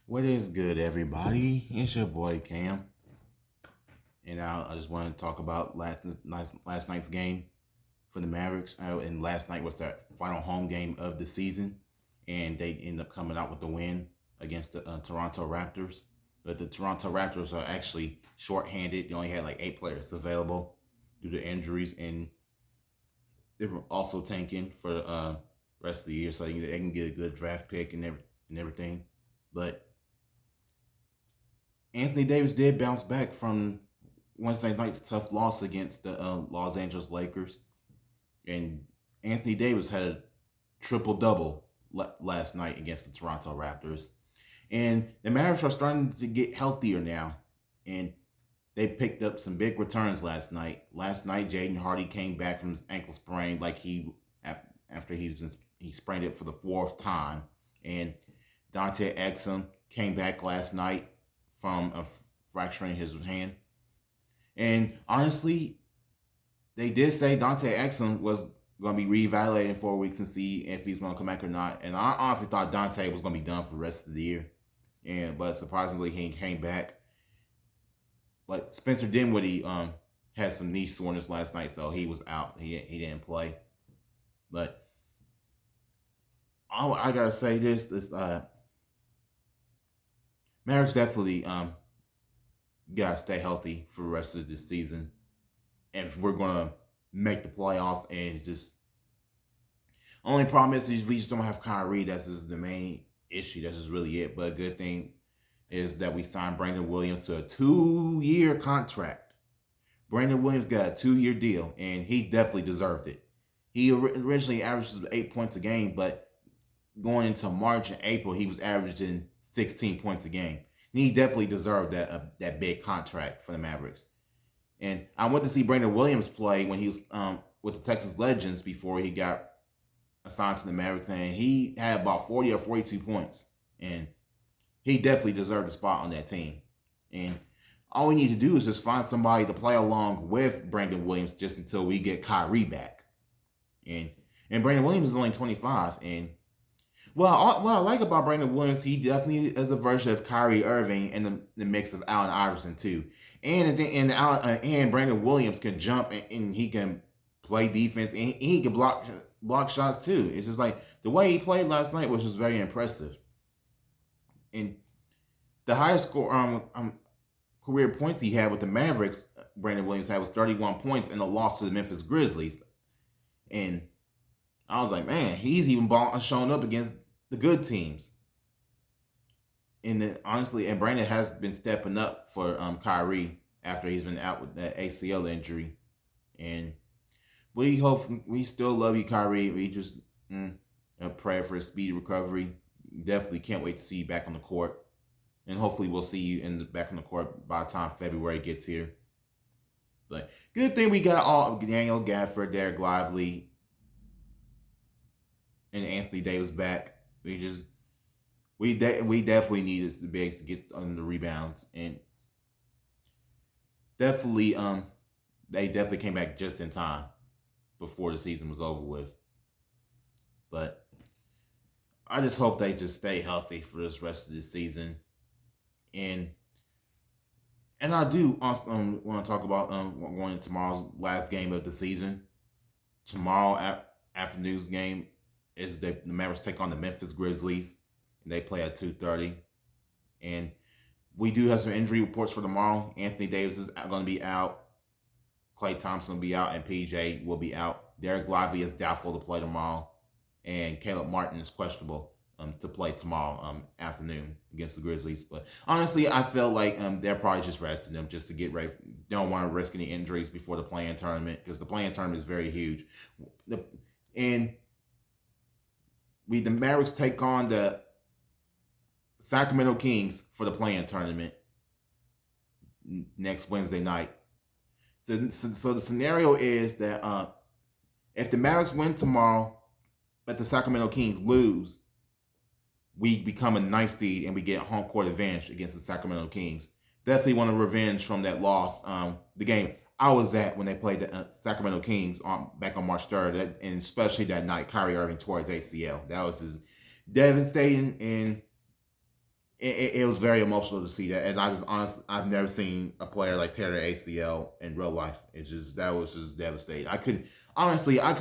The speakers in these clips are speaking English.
What is good, everybody? It's your boy Cam, and I just want to talk about last night's game for the Mavericks. And last night was their final home game of the season, and they end up coming out with the win against the Toronto Raptors. But the Toronto Raptors are actually shorthanded. They only had like 8 players available due to injuries, and they were also tanking for the rest of the year so they can get a good draft pick and everything. But Anthony Davis did bounce back from Wednesday night's tough loss against the Los Angeles Lakers, and Anthony Davis had a triple double last night against the Toronto Raptors. And the Mavericks are starting to get healthier now, and they picked up some big returns last night. Last night, Jaden Hardy came back from his ankle sprain like after he sprained it for the fourth time, and Dante Exum came back last night from fracturing his hand. And honestly, they did say Dante Exum was going to be reevaluated in 4 weeks and see if he's going to come back or not. And I honestly thought Dante was going to be done for the rest of the year. But surprisingly, he came back. But Spencer Dinwiddie had some knee soreness last night, so he was out. He didn't play. But I gotta say this Mavericks definitely gotta stay healthy for the rest of this season. And if we're gonna make the playoffs, and it's just only problem is we just don't have Kyrie. That's just the main issue. That's just really it. But a good thing is that we signed Brandon Williams to a 2-year contract. Brandon Williams got a 2-year deal, and he definitely deserved it. He originally averaged 8 points a game, but going into March and April, he was averaging 16 points a game. And he definitely deserved that big contract for the Mavericks. And I went to see Brandon Williams play when he was with the Texas Legends before he got assigned to the Mavericks, and he had about 40 or 42 points. And he definitely deserved a spot on that team. And all we need to do is just find somebody to play along with Brandon Williams just until we get Kyrie back. And Brandon Williams is only 25. And what I like about Brandon Williams, he definitely is a version of Kyrie Irving in the mix of Allen Iverson too. And Brandon Williams can jump and he can play defense and he can block shots too. It's just like the way he played last night was just very impressive. And the highest career points he had with the Mavericks, Brandon Williams had was 31 points in a loss to the Memphis Grizzlies. And I was like, man, he's even showing up against the good teams. And honestly, and Brandon has been stepping up for Kyrie after he's been out with that ACL injury. And we still love you, Kyrie. We just pray for a speedy recovery. Definitely can't wait to see you back on the court. And hopefully we'll see you back on the court by the time February gets here. But good thing we got all Daniel Gafford, Derek Lively, and Anthony Davis back. We definitely needed to be able to get on the rebounds, and definitely they definitely came back just in time before the season was over with. But I just hope they just stay healthy for this rest of the season, and I do also want to talk about going to tomorrow's last game of the season. Tomorrow afternoon's game is the Mavericks take on the Memphis Grizzlies, and they play at 2:30. And we do have some injury reports for tomorrow. Anthony Davis is going to be out. Klay Thompson will be out, and PJ will be out. Derek Lively is doubtful to play tomorrow, and Caleb Martin is questionable to play tomorrow afternoon against the Grizzlies. But honestly, I felt like they're probably just resting them just to get ready. They don't want to risk any injuries before the play-in tournament because the play-in tournament is very huge. The Mavericks take on the Sacramento Kings for the play-in tournament next Wednesday night. So the scenario is that if the Mavericks win tomorrow, but the Sacramento Kings lose, we become a 9th seed and we get a home court advantage against the Sacramento Kings. Definitely want a revenge from that loss. The game I was at when they played the Sacramento Kings back on March 3rd, and especially that night, Kyrie Irving tore his ACL. That was just devastating, and it was very emotional to see that. And I was honest, I've never seen a player like tear their ACL in real life. It's just that was just devastating. I couldn't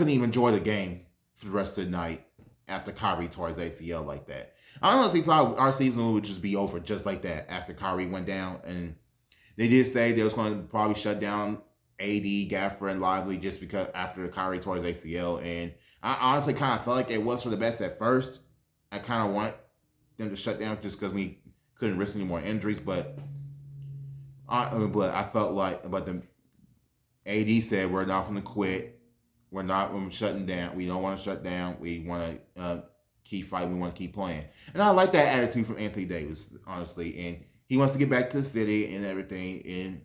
even enjoy the game for the rest of the night after Kyrie tore his ACL like that. I honestly thought our season would just be over just like that after Kyrie went down. And they did say they was going to probably shut down AD, Gaffer, and Lively just because after Kyrie tore his ACL. And I honestly kind of felt like it was for the best at first. I kind of want them to shut down just because we couldn't risk any more injuries. But I felt like, but the AD said we're not going to quit. We're shutting down. We don't want to shut down. We want to keep fighting. We want to keep playing. And I like that attitude from Anthony Davis, honestly. And he wants to get back to the city and everything. And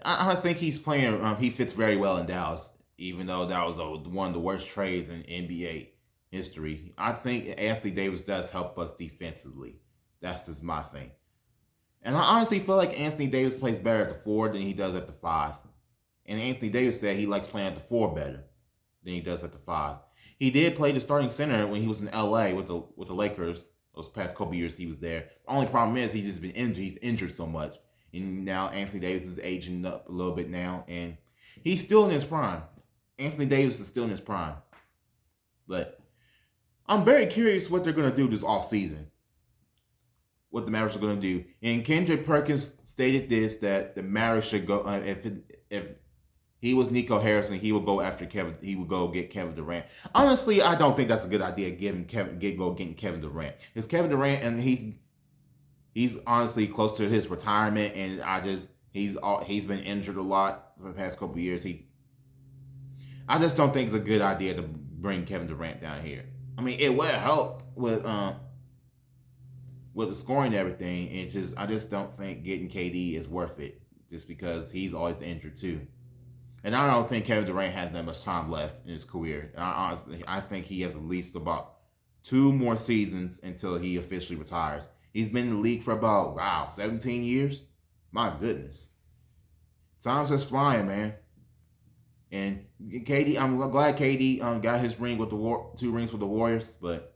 I think he's playing. He fits very well in Dallas, even though that was one of the worst trades in NBA history. I think Anthony Davis does help us defensively. That's just my thing. And I honestly feel like Anthony Davis plays better at the 4 than he does at the 5. And Anthony Davis said he likes playing at the 4 better than he does at the 5. He did play the starting center when he was in LA with the Lakers. Those past couple years he was there. The only problem is he's just been injured. He's injured so much. And now Anthony Davis is aging up a little bit now. And he's still in his prime. Anthony Davis is still in his prime. But I'm very curious what they're going to do this offseason. What the Mavericks are going to do. And Kendrick Perkins stated this, that the Mavericks should go, if he was Nico Harrison, he would go after Kevin. He would go get Kevin Durant. Honestly, I don't think that's a good idea. Getting Kevin Durant. It's Kevin Durant, and he's honestly close to his retirement, and he's been injured a lot for the past couple of years. I just don't think it's a good idea to bring Kevin Durant down here. I mean, it would help with the scoring and everything. I just don't think getting KD is worth it, just because he's always injured too. And I don't think Kevin Durant has that much time left in his career. I think he has at least about 2 more seasons until he officially retires. He's been in the league for about, 17 years? My goodness. Time's just flying, man. And KD, I'm glad KD got his ring with 2 rings with the Warriors, but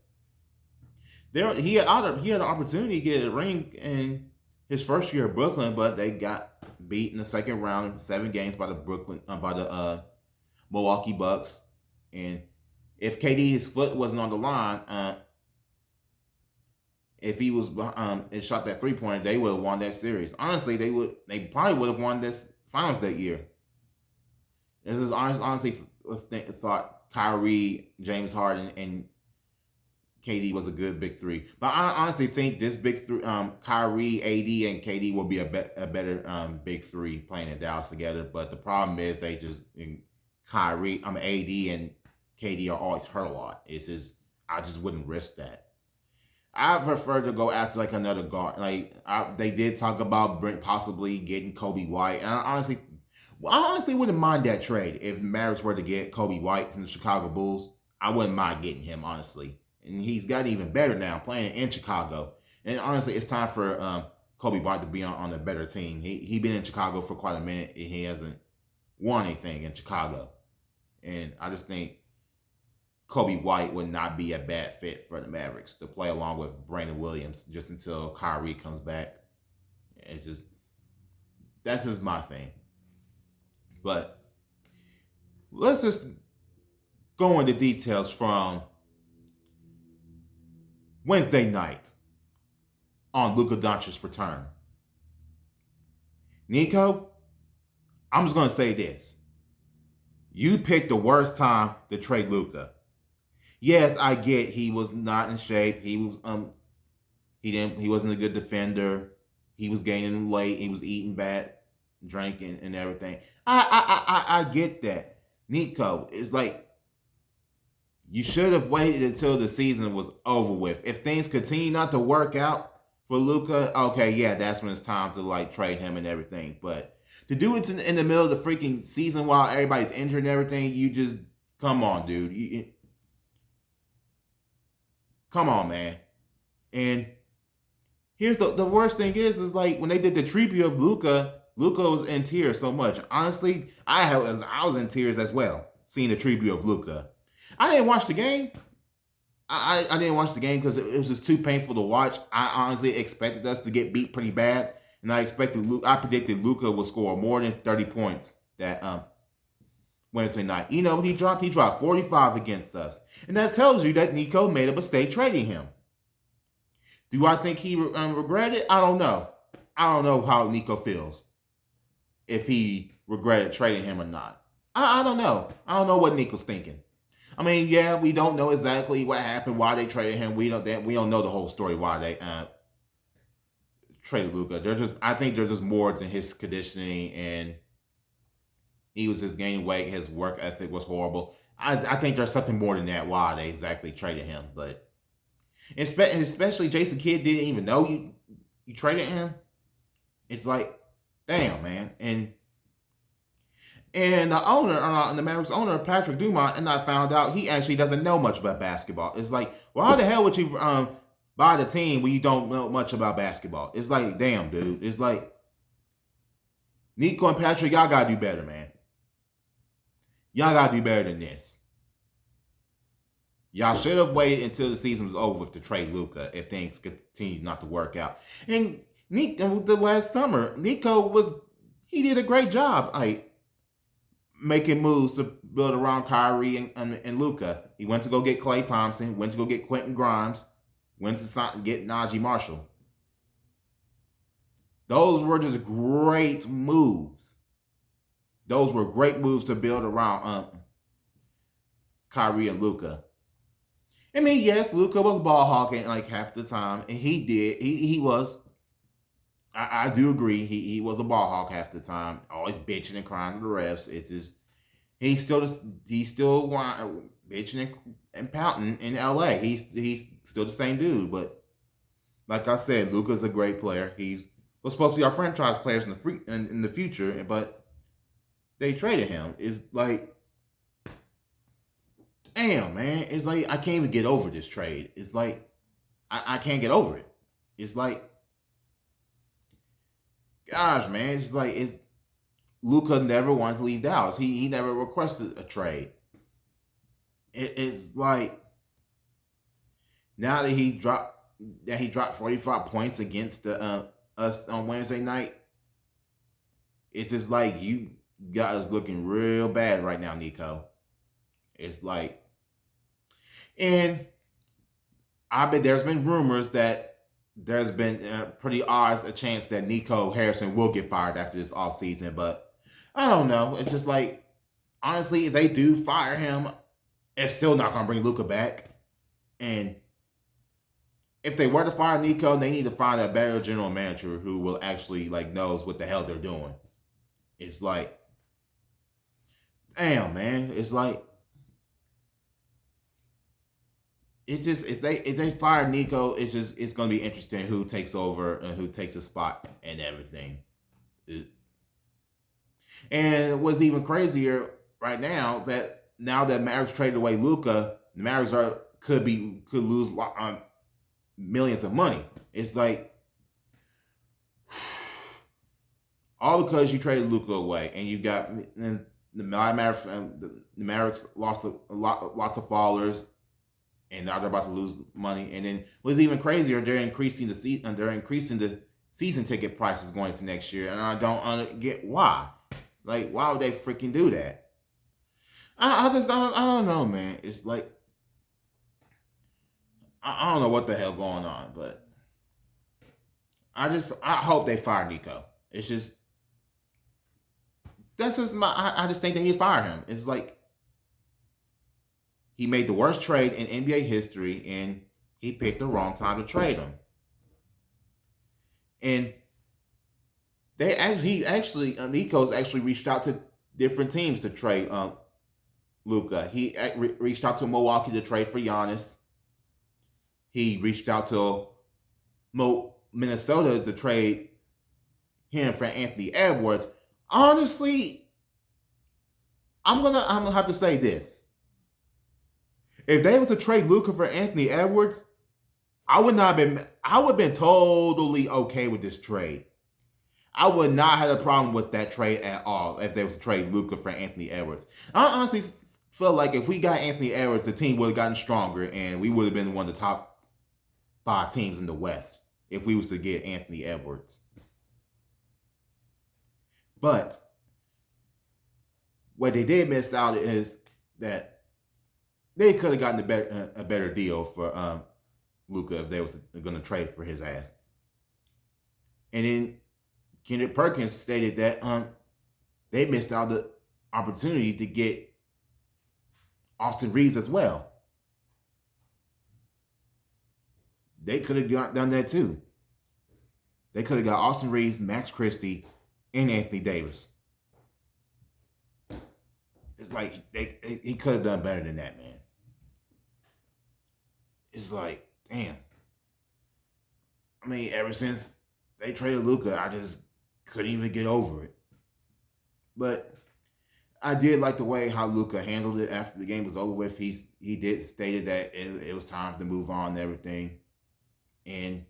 he had an opportunity to get a ring in his first year at Brooklyn, but they got beat in the second round in 7 games by the Milwaukee Bucks. And if KD's foot wasn't on the line, if he was and shot that 3-pointer, they would have won that series. Honestly, they probably would have won this finals that year. This is honestly thought Kyrie, James Harden, and KD was a good big 3. But I honestly think this big 3, Kyrie, AD, and KD will be a better big 3 playing in Dallas together. But the problem is AD and KD are always hurt a lot. I just wouldn't risk that. I prefer to go after like another guard. They did talk about possibly getting Kobe White, and I honestly wouldn't mind that trade if Mavericks were to get Kobe White from the Chicago Bulls. I wouldn't mind getting him, honestly. And he's gotten even better now playing in Chicago. And honestly, it's time for Kobe White to be on a better team. He been in Chicago for quite a minute, and he hasn't won anything in Chicago. And I just think Kobe White would not be a bad fit for the Mavericks to play along with Brandon Williams just until Kyrie comes back. That's just my thing. But let's just go into details from Wednesday night on Luka Doncic's return. Nico, I'm just going to say this. You picked the worst time to trade Luka. Yes, I get he was not in shape. He wasn't a good defender. He was gaining weight. He was eating bad, drinking, and everything. I get that. Nico, it's like you should have waited until the season was over with. If things continue not to work out for Luka, okay, yeah, that's when it's time to trade him and everything. But to do it in the middle of the freaking season while everybody's injured and everything, you just come on, dude. Come on, man. And here's the worst thing is when they did the tribute of Luka was in tears so much. Honestly, I was in tears as well, seeing the tribute of Luka. I didn't watch the game, I didn't watch the game because it was just too painful to watch. I honestly expected us to get beat pretty bad, and I predicted Luka would score more than 30 points that Wednesday night. You know, he dropped 45 against us, and that tells you that Nico made a mistake trading him. Do I think he regretted it? I don't know. I don't know how Nico feels, if he regretted trading him or not. I don't know. I don't know what Nico's thinking. I mean, yeah, we don't know exactly what happened, why they traded him. We don't know the whole story why they traded Luka. I think there's just more than his conditioning, and he was just gaining weight. His work ethic was horrible. I think there's something more than that why they exactly traded him. But especially Jason Kidd didn't even know you traded him. It's like, damn, man. And the owner, the Mavericks owner, Patrick Dumont, and I found out he actually doesn't know much about basketball. It's like, well, how the hell would you buy the team when you don't know much about basketball? It's like, damn, dude. It's like, Nico and Patrick, y'all gotta do better, man. Y'all gotta do better than this. Y'all should have waited until the season was over to trade Luka if things continue not to work out. And Nico, the last summer, he did a great job, like, making moves to build around Kyrie and Luka. He went to go get Klay Thompson, went to go get Quentin Grimes, went to get Najee Marshall. Those were just great moves. Those were great moves to build around Kyrie and Luka. I mean, yes, Luka was ball hawking like half the time, and he did. He was. I do agree. He was a ball hawk half the time, always bitching and crying to the refs. It's just he's still bitching and pouting in LA. He's still the same dude, but like I said, Luka's a great player. He was supposed to be our franchise players in the future, but they traded him. It's like, damn, man. It's like I can't even get over this trade. It's like I can't get over it. It's like, gosh, man, it's Luka never wanted to leave Dallas. He never requested a trade. It's like now that he dropped 45 points against us on Wednesday night, it's just like you guys looking real bad right now, Nico. It's like, and I bet there's been rumors that there's been pretty odds a chance that Nico Harrison will get fired after this offseason, but I don't know. It's just like, honestly, if they do fire him, it's still not going to bring Luka back. And if they were to fire Nico, they need to find a better general manager who will actually knows what the hell they're doing. It's like, damn, man. It's like, it's just if they fire Nico, it's gonna be interesting who takes over and who takes a spot and everything. And what's even crazier right now that Mavericks traded away Luka, the Mavericks could lose millions of money. It's like all because you traded Luka away, and you got the Mavericks lost lots of followers. And now they're about to lose money. And then what's even crazier, they're increasing the season ticket prices going into next year. And I don't get why. Like, why would they freaking do that? I don't know, man. It's like, I don't know what the hell going on, but I hope they fire Nico. It's just, I just think they need to fire him. It's like, he made the worst trade in NBA history, and he picked the wrong time to trade him. And Nico's actually reached out to different teams to trade Luka. He reached out to Milwaukee to trade for Giannis. He reached out to Minnesota to trade him for Anthony Edwards. Honestly, I'm gonna have to say this. If they were to trade Luka for Anthony Edwards, I would have been totally okay with this trade. I would not have a problem with that trade at all if they were to trade Luka for Anthony Edwards. I honestly felt like if we got Anthony Edwards, the team would have gotten stronger, and we would have been one of the top 5 teams in the West if we was to get Anthony Edwards. But what they did miss out is that they could have gotten a better deal for Luka if they was going to trade for his ass. And then Kendrick Perkins stated that they missed out the opportunity to get Austin Reeves as well. They could have done that too. They could have got Austin Reeves, Max Christie, and Anthony Davis. It's like he could have done better than that, man. It's like, damn. I mean, ever since they traded Luka, I just couldn't even get over it. But I did like the way how Luka handled it after the game was over with. He did stated that it was time to move on and everything. And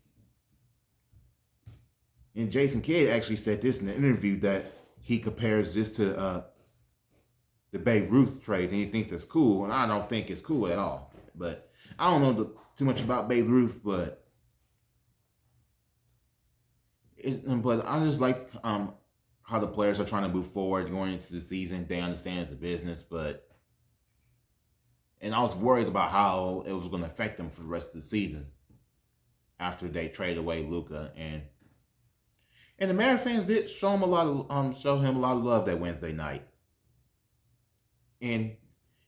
Jason Kidd actually said this in the interview that he compares this to the Babe Ruth trade, and he thinks it's cool, and I don't think it's cool at all. But I don't know too much about Babe Ruth, but I just like how the players are trying to move forward going into the season. They understand it's a business, and I was worried about how it was going to affect them for the rest of the season after they traded away Luka, and the Mariners fans did show him a lot of love that Wednesday night. And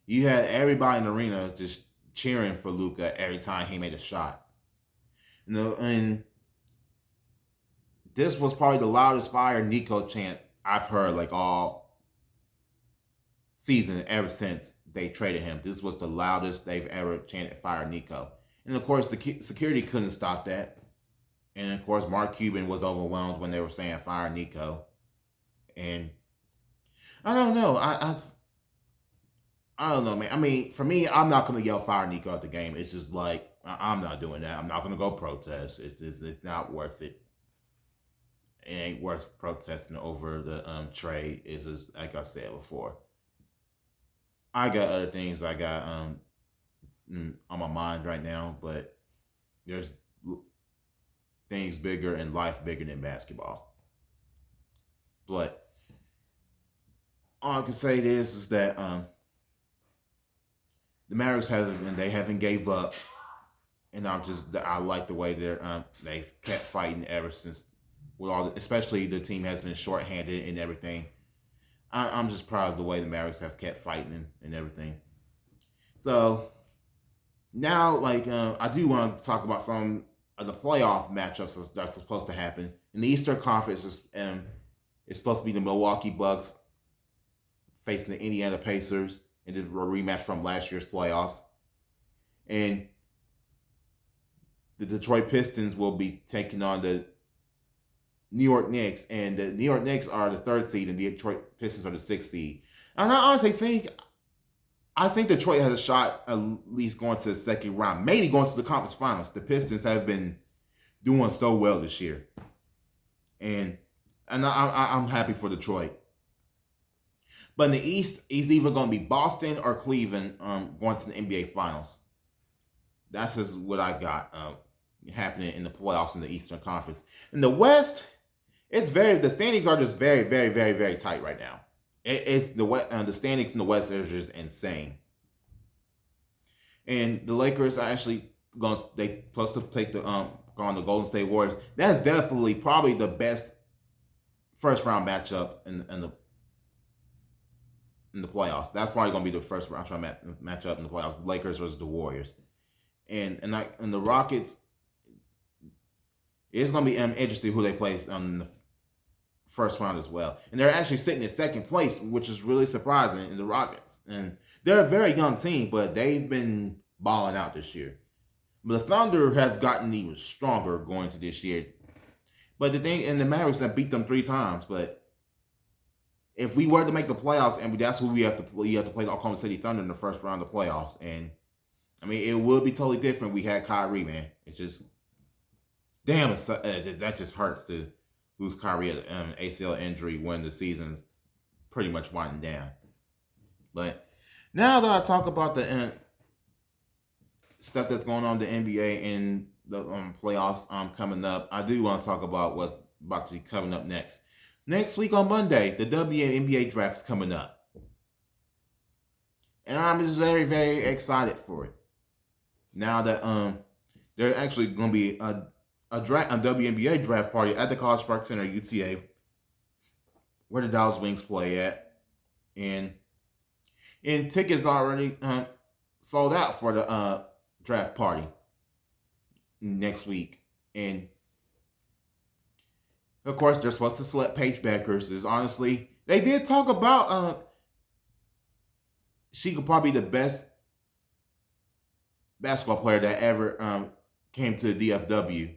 you had everybody in the arena just cheering for Luka every time he made a shot. And this was probably the loudest Fire Nico chants I've heard like all season ever since they traded him. This was the loudest they've ever chanted Fire Nico. And of course, the security couldn't stop that. And of course, Mark Cuban was overwhelmed when they were saying Fire Nico. And I don't know. I don't know, man. I mean, for me, I'm not going to yell Fire Nico at the game. It's just like, I'm not doing that. I'm not going to go protest. It's not worth it. It ain't worth protesting over the trade. It's just, like I said before, I got other things I got on my mind right now, but there's things bigger in life bigger than basketball. But all I can say is that the Mavericks haven't gave up, and I like the way they've kept fighting ever since. Especially the team has been shorthanded and everything. I'm just proud of the way the Mavericks have kept fighting and everything. So now, I do want to talk about some of the playoff matchups that's supposed to happen. In the Eastern Conference, it's supposed to be the Milwaukee Bucks facing the Indiana Pacers in the rematch from last year's playoffs. And the Detroit Pistons will be taking on the New York Knicks, and the New York Knicks are the 3rd seed, and the Detroit Pistons are the 6th seed. And I honestly think Detroit has a shot at least going to the second round, maybe going to the conference finals. The Pistons have been doing so well this year, and I'm happy for Detroit. But in the East, it's either going to be Boston or Cleveland going to the NBA Finals. That's just what I got happening in the playoffs in the Eastern Conference. In the West, the standings are just very, very, very, very tight right now. The standings in the West are just insane. And the Lakers are actually supposed to take on the Golden State Warriors. That's definitely probably the best first round matchup in the playoffs. That's probably going to be the first round matchup in the playoffs. The Lakers versus the Warriors. And the Rockets, it's going to be interesting who they play in the first round as well. And they're actually sitting in 2nd place, which is really surprising in the Rockets. And they're a very young team, but they've been balling out this year. But the Thunder has gotten even stronger going to this year. But the Mavericks have beat them 3 times. But if we were to make the playoffs, and that's who we have to play, you have to play the Oklahoma City Thunder in the first round of the playoffs. And I mean, it would be totally different. We had Kyrie, man. It's just, damn, that just hurts to lose Kyrie at an ACL injury when the season's pretty much winding down. But Now that I talk about the stuff that's going on in the NBA and the playoffs coming up, I do want to talk about what's about to be coming up next. Next week on Monday, the WNBA Draft is coming up. And I'm just very, very excited for it. Now that there's actually going to be a WNBA draft party at the College Park Center, UTA, where the Dallas Wings play at. And tickets already sold out for the draft party next week. And of course, they're supposed to select Paige Beckers. They did talk about she could probably be the best basketball player that ever came to the DFW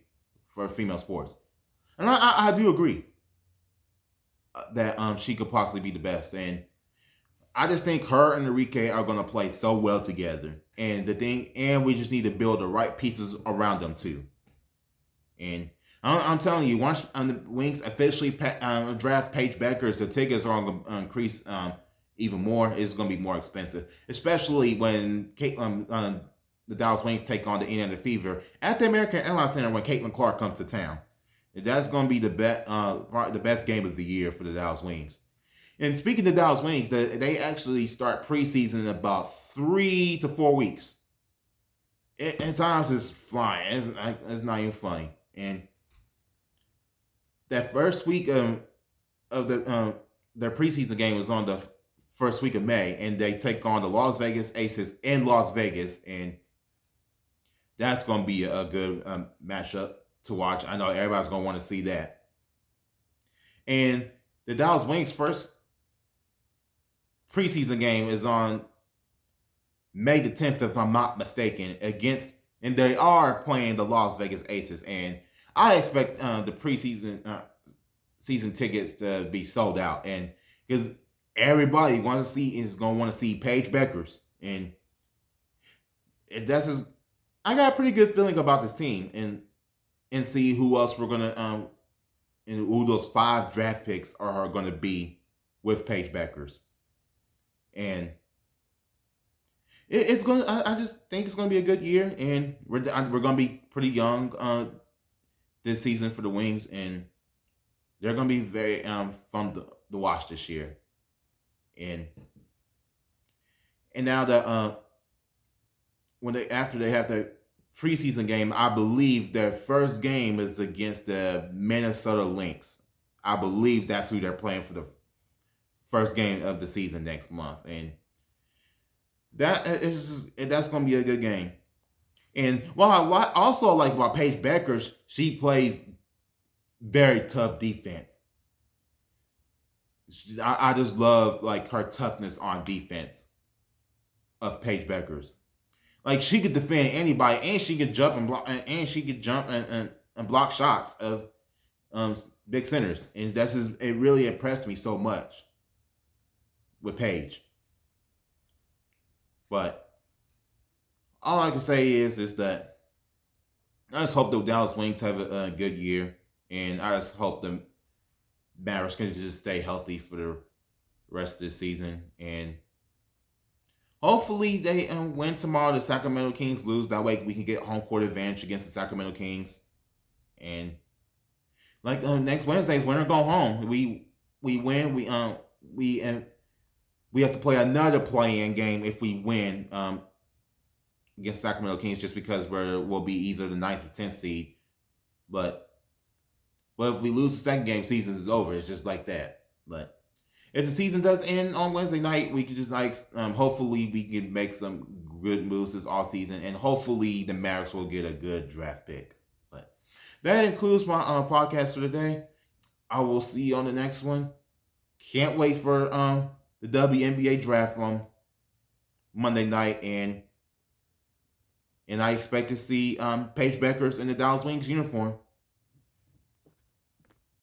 for female sports. And I do agree that she could possibly be the best. And I just think her and Enrique are going to play so well together. And we just need to build the right pieces around them too. And I'm telling you, once the Wings officially draft Paige Beckers, the tickets are going to increase even more. It's going to be more expensive, especially when the Dallas Wings take on the Indiana Fever at the American Airlines Center when Caitlin Clark comes to town. That's going to be the best game of the year for the Dallas Wings. And speaking of the Dallas Wings, they actually start preseason in about 3 to 4 weeks. At times it's flying. It's not even funny. And that first week of their preseason game was on the first week of May, and they take on the Las Vegas Aces in Las Vegas, and that's going to be a good matchup to watch. I know everybody's going to want to see that. And the Dallas Wings' first preseason game is on May the 10th, if I'm not mistaken, and they are playing the Las Vegas Aces. And I expect the preseason season tickets to be sold out, and because everybody is going to want to see Paige Beckers, and I got a pretty good feeling about this team, and see who else we're gonna and who those 5 draft picks are going to be with Paige Beckers, and it's going. I just think it's going to be a good year, and we're going to be pretty young this season for the Wings, and they're going to be very fun to watch this year, and now that after they have the preseason game, I believe their first game is against the Minnesota Lynx. I believe that's who they're playing for the first game of the season next month, and that's going to be a good game. And what I also like about Paige Beckers, she plays very tough defense. I just love like her toughness on defense of Paige Beckers. Like, she could defend anybody, and she could jump and block, and block shots of big centers, and it really impressed me so much with Paige. But all I can say is that I just hope the Dallas Wings have a good year, and I just hope the Mavericks can just stay healthy for the rest of the season, and hopefully they win tomorrow. The Sacramento Kings lose. That way we can get home court advantage against the Sacramento Kings. And like next Wednesday's winner go home. We win. We have to play another play-in game if we win against Sacramento Kings, just because we'll be either the 9th or 10th seed. But if we lose the second game, season is over. It's just like that. But if the season does end on Wednesday night, we can just hopefully we can make some good moves this all season, and hopefully the Mavericks will get a good draft pick. But that includes my podcast for today. I will see you on the next one. Can't wait for the WNBA draft on Monday night, and I expect to see Paige Beckers in the Dallas Wings uniform.